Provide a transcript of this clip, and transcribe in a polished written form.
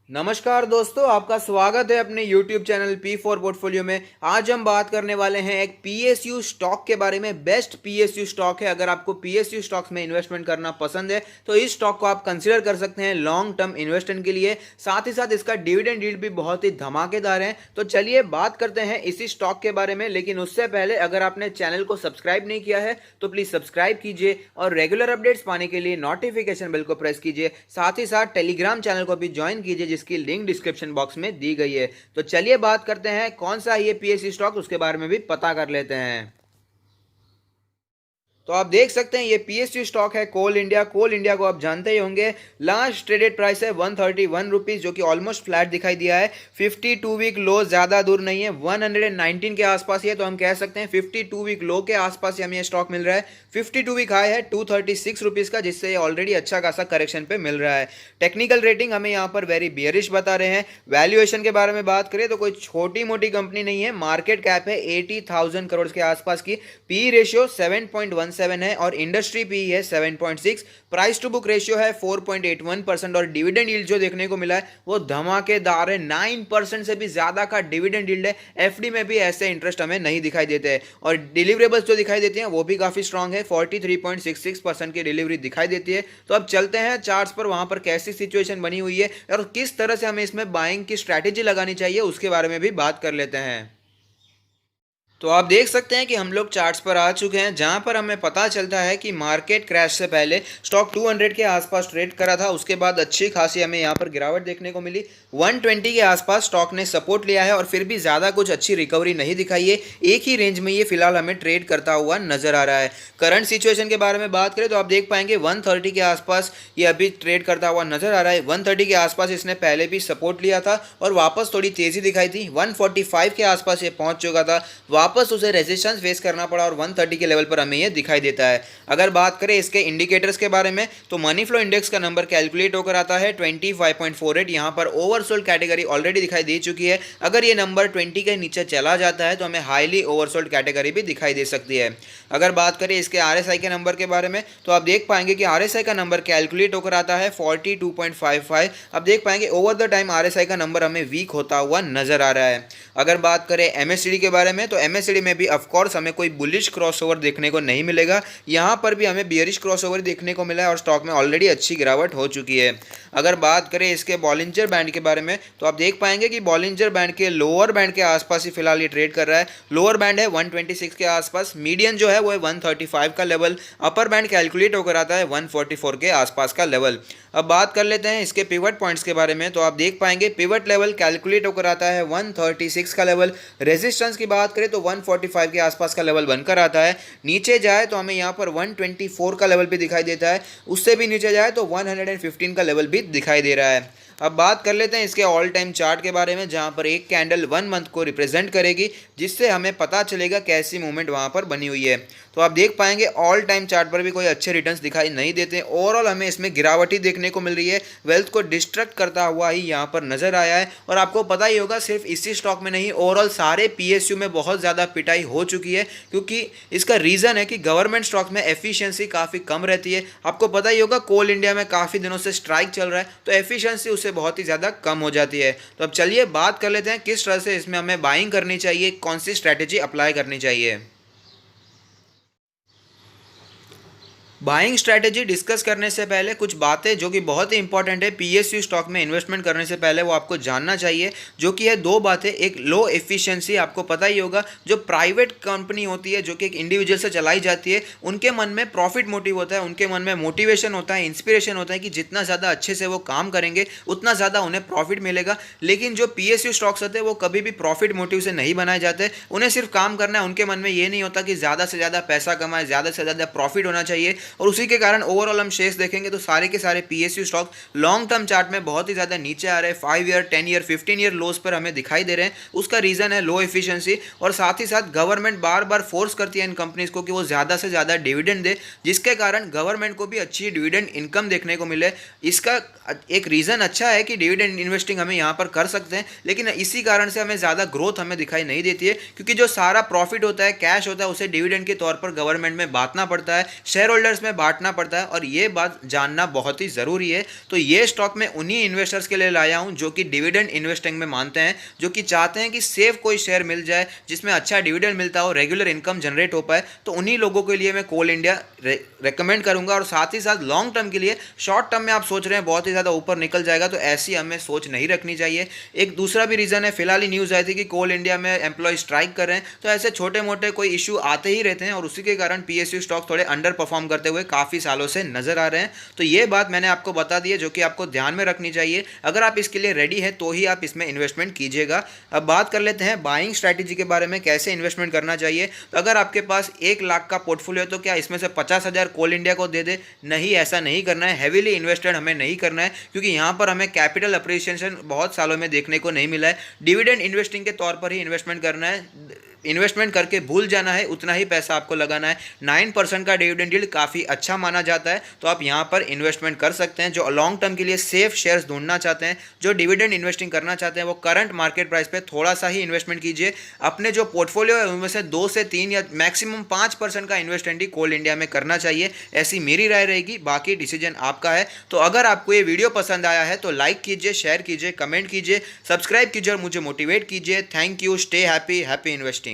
नमस्कार दोस्तों, आपका स्वागत है अपने YouTube चैनल P4 पोर्टफोलियो में। आज हम बात करने वाले हैं एक PSU स्टॉक के बारे में। बेस्ट PSU स्टॉक है। अगर आपको PSU स्टॉक्स में इन्वेस्टमेंट करना पसंद है तो इस स्टॉक को आप कंसीडर कर सकते हैं लॉन्ग टर्म इन्वेस्टमेंट के लिए। साथ ही साथ इसका डिविडेंड यील्ड भी बहुत ही धमाकेदार है। तो चलिए बात करते हैं इसी स्टॉक के बारे में। लेकिन उससे पहले अगर आपने चैनल को सब्सक्राइब नहीं किया है तो प्लीज सब्सक्राइब कीजिए और रेगुलर अपडेट्स पाने के लिए नोटिफिकेशन बेल को प्रेस कीजिए। साथ ही साथ टेलीग्राम चैनल को भी ज्वाइन कीजिए जिसकी लिंक डिस्क्रिप्शन बॉक्स में दी गई है। तो चलिए बात करते हैं कौन सा ये पीएसयू स्टॉक, उसके बारे में भी पता कर लेते हैं। तो आप देख सकते हैं ये पीएसयू स्टॉक है कोल इंडिया। कोल इंडिया को आप जानते ही होंगे। लास्ट ट्रेडेड प्राइस है 131 रुपीज, जो कि ऑलमोस्ट फ्लैट दिखाई दिया है। 52 वीक लो ज्यादा दूर नहीं है, 119 के आसपास ही है। तो हम कह सकते हैं 52 वीक लो के आसपास ही हमें ये स्टॉक मिल रहा है। 52 वीक हाई है 236 रुपीज का, जिससे ये ऑलरेडी अच्छा खासा करेक्शन पे मिल रहा है। टेक्निकल रेटिंग हमें यहाँ पर वेरी बियरिश बता रहे हैं। वैल्यूएशन के बारे में बात करें तो कोई छोटी मोटी कंपनी नहीं है। मार्केट कैप है 80,000 करोड़ के आसपास की। पी रेशियो 7.17 है और इंडस्ट्री पी है 7.6। प्राइस टू बुक रेशियो है 4.81% और डिविडेंड यील्ड जो देखने को मिला है वो धमाकेदार है। 9% से भी ज्यादा का डिविडेंड यील्ड है। एफडी में भी ऐसे इंटरेस्ट हमें नहीं दिखाई देते हैं और डिलीवरेबल्स जो दिखाई देती हैं वो भी काफी स्ट्रांग है। 43.66% की डिलीवरी दिखाई देती है। तो अब चलते हैं चार्ट्स पर, वहां पर कैसी सिचुएशन बनी हुई है और किस तरह से हमें इसमें बाइंग की स्ट्रैटेजी लगानी चाहिए उसके बारे में भी बात कर लेते हैं। तो आप देख सकते हैं कि हम लोग चार्ट्स पर आ चुके हैं, जहां पर हमें पता चलता है कि मार्केट क्रैश से पहले स्टॉक 200 के आसपास ट्रेड करा था। उसके बाद अच्छी खासी हमें यहां पर गिरावट देखने को मिली। 120 के आसपास स्टॉक ने सपोर्ट लिया है और फिर भी ज़्यादा कुछ अच्छी रिकवरी नहीं दिखाई है। एक ही रेंज में ये फिलहाल हमें ट्रेड करता हुआ नजर आ रहा है। करंट सिचुएशन के बारे में बात करें तो आप देख पाएंगे 130 के आसपास ये अभी ट्रेड करता हुआ नजर आ रहा है। 130 के आसपास इसने पहले भी सपोर्ट लिया था और वापस थोड़ी तेजी दिखाई थी। 145 के आसपास ये पहुंच चुका था, वापस उसे रेजिस्टेंस फेस करना पड़ा और 130 के लेवल पर हमें ये दिखाई देता है। अगर बात करें इसके इंडिकेटर्स के बारे में तो मनी फ्लो इंडेक्स का नंबर कैलकुलेट होकर आता है 25.48। यहां पर ओवरसोल्ड कैटेगरी ऑलरेडी दिखाई दे चुकी है। अगर ये नंबर 20 के नीचे चला जाता है तो हमें हाईली ओवरसोल्ड कैटेगरी भी दिखाई दे सकती है। अगर बात करें इसके आरएसआई के नंबर के बारे में तो आप देख पाएंगे कि आरएसआई का नंबर कैलकुलेट होकर आता है 42.55। अब देख पाएंगे ओवर द टाइम आरएसआई का नंबर हमें वीक होता हुआ नजर आ रहा है। अगर बात करें एमएससीडी के बारे में तो एमएससीडी में भी ऑफ कोर्स हमें कोई बुलिश क्रॉसओवर देखने को नहीं मिलेगा। यहां पर भी हमें बियरिश क्रॉसओवर देखने को मिला है और स्टॉक में ऑलरेडी अच्छी गिरावट हो चुकी है। अगर बात करें इसके बॉलिंजर बैंड के बारे में तो आप देख पाएंगे कि बॉलिंजर बैंड के लोअर बैंड के आसपास ही फिलहाल ये ट्रेड कर रहा है। लोअर बैंड है 126 के आसपास, मीडियन जो है वो है 135 का लेवल, अपर बैंड कैलकुलेट होकर आता है 144 के आसपास का लेवल। अब बात कर लेते हैं इसके पिवट पॉइंट्स के बारे में तो आप देख पाएंगे पिवट लेवल कैलकुलेट होकर आता है 136 का लेवल। रेजिस्टेंस की बात करें तो 145 के आसपास का लेवल बनकर आता है। नीचे जाए तो हमें यहाँ पर 124 का लेवल भी दिखाई देता है। उससे भी नीचे जाए तो 115 का लेवल भी दिखाई दे रहा है। अब बात कर लेते हैं इसके ऑल टाइम चार्ट के बारे में, जहां पर एक कैंडल 1 मंथ को रिप्रेजेंट करेगी, जिससे हमें पता चलेगा कैसी मूवमेंट वहां पर बनी हुई है। तो आप देख पाएंगे ऑल टाइम चार्ट पर भी कोई अच्छे रिटर्न्स दिखाई नहीं देते। ओवरऑल हमें इसमें गिरावट ही देखने को मिल रही है। वेल्थ को डिस्ट्रक्ट करता हुआ ही यहाँ पर नजर आया है। और आपको पता ही होगा सिर्फ इसी स्टॉक में नहीं, ओवरऑल सारे पीएसयू में बहुत ज़्यादा पिटाई हो चुकी है, क्योंकि इसका रीज़न है कि गवर्नमेंट स्टॉक में एफिशिएंसी काफ़ी कम रहती है। आपको पता ही होगा कोल इंडिया में काफ़ी दिनों से स्ट्राइक चल रहा है, तो एफिशिएंसी उससे बहुत ही ज़्यादा कम हो जाती है। तो अब चलिए बात कर लेते हैं किस तरह से इसमें हमें बाइंग करनी चाहिए, कौन सी स्ट्रैटेजी अप्लाई करनी चाहिए। बाइंग स्ट्रैटेजी डिस्कस करने से पहले कुछ बातें जो कि बहुत ही इंपॉर्टेंट है पीएसयू स्टॉक में इन्वेस्टमेंट करने से पहले, वो आपको जानना चाहिए, जो कि है दो बातें। एक लो एफिशिएंसी, आपको पता ही होगा जो प्राइवेट कंपनी होती है जो कि एक इंडिविजुअल से चलाई जाती है, उनके मन में प्रॉफिट मोटिव होता है, उनके मन में मोटिवेशन होता है, इंस्पिरेशन होता है कि जितना ज़्यादा अच्छे से वो काम करेंगे उतना ज़्यादा उन्हें प्रॉफिट मिलेगा। लेकिन जो पीएसयू स्टॉक्स होते हैं वो कभी भी प्रॉफिट मोटिव से नहीं बनाए जाते। उन्हें सिर्फ काम करना है, उनके मन में ये नहीं होता कि ज़्यादा से ज़्यादा पैसा कमाए, ज़्यादा से ज़्यादा प्रॉफिट होना चाहिए। और उसी के कारण ओवरऑल हम शेयर्स देखेंगे तो सारे के सारे PSU stock long term chart में बहुत ही ज़्यादा नीचे आ रहे हैं। 5 ईयर, 10 ईयर, 15 ईयर लोस पर हमें दिखाई दे रहे हैं। उसका रीज़न है लो एफिशिएंसी, और साथ ही साथ गवर्नमेंट बार बार फोर्स करती है इन कंपनीज को कि वो ज़्यादा से ज़्यादा डिविडेंड दे, जिसके कारण गवर्नमेंट को भी अच्छी डिविडेंड इनकम देखने को मिले। इसका एक रीज़न अच्छा है कि डिविडेंड इन्वेस्टिंग हम यहाँ पर कर सकते हैं, लेकिन इसी कारण से हमें ज़्यादा ग्रोथ हमें दिखाई नहीं देती है, क्योंकि जो सारा प्रॉफिट होता है, कैश होता है, उसे डिविडेंड के तौर पर गवर्नमेंट में बांटना पड़ता है, शेयर होल्डर्स में बांटना पड़ता है और ये बात जानना बहुत ही ज़रूरी है। तो ये स्टॉक मैं उन्हीं इन्वेस्टर्स के लिए लाया हूँ जो कि डिविडेंड इन्वेस्टिंग में मानते हैं, जो कि चाहते हैं कि सेफ कोई शेयर मिल जाए जिसमें अच्छा डिविडेंड मिलता हो, रेगुलर इनकम जनरेट हो पाए। तो उन्हीं लोगों के लिए मैं कोल इंडिया रेकमेंड करूंगा। और साथ ही साथ लॉन्ग टर्म के लिए, शॉर्ट टर्म में आप सोच रहे हैं बहुत ही ज़्यादा ऊपर निकल जाएगा, तो ऐसी हमें सोच नहीं रखनी चाहिए। एक दूसरा भी रीज़न है, फिलहाल ही न्यूज़ आई थी कि कोल इंडिया में एम्प्लॉय स्ट्राइक कर रहे हैं, तो ऐसे छोटे मोटे कोई इशू आते ही रहते हैं और उसी के कारण पीएसयू स्टॉक थोड़े अंडर परफॉर्म करते हुए काफ़ी सालों से नजर आ रहे हैं। तो ये बात मैंने आपको बता दी है जो कि आपको ध्यान में रखनी चाहिए। अगर आप इसके लिए रेडी है तो ही आप इसमें इन्वेस्टमेंट कीजिएगा। अब बात कर लेते हैं बाइंग स्ट्रैटेजी के बारे में, कैसे इन्वेस्टमेंट करना चाहिए। तो अगर आपके पास 1 लाख का पोर्टफोलियो है तो क्या इसमें से 50,000 कोल इंडिया को दे दे? नहीं, ऐसा नहीं करना है। हैवीली इन्वेस्टेड हमें नहीं करना है, क्योंकि यहाँ पर हमें कैपिटल अप्रिसिएशन बहुत सालों में देखने को नहीं मिला है। डिविडेंड इन्वेस्टिंग के तौर पर ही इन्वेस्टमेंट करना है, इन्वेस्टमेंट करके भूल जाना है, उतना ही पैसा आपको लगाना है। 9% का डिविडेंड यील्ड काफ़ी अच्छा माना जाता है, तो आप यहाँ पर इन्वेस्टमेंट कर सकते हैं। जो लॉन्ग टर्म के लिए सेफ शेयर्स ढूंढना चाहते हैं, जो डिविडेंड इन्वेस्टिंग करना चाहते हैं, वो करंट मार्केट प्राइस पे थोड़ा सा ही इन्वेस्टमेंट कीजिए। अपने जो पोर्टफोलियो है उनमें से 2 से 3 या मैक्सिमम 5% का इन्वेस्टमेंट ही कोल इंडिया में करना चाहिए, ऐसी मेरी राय रहेगी। बाकी डिसीजन आपका है। तो अगर आपको ये वीडियो पसंद आया है तो लाइक कीजिए, शेयर कीजिए, कमेंट कीजिए, सब्सक्राइब कीजिए और मुझे मोटिवेट कीजिए। Thank you. Stay happy, happy investing.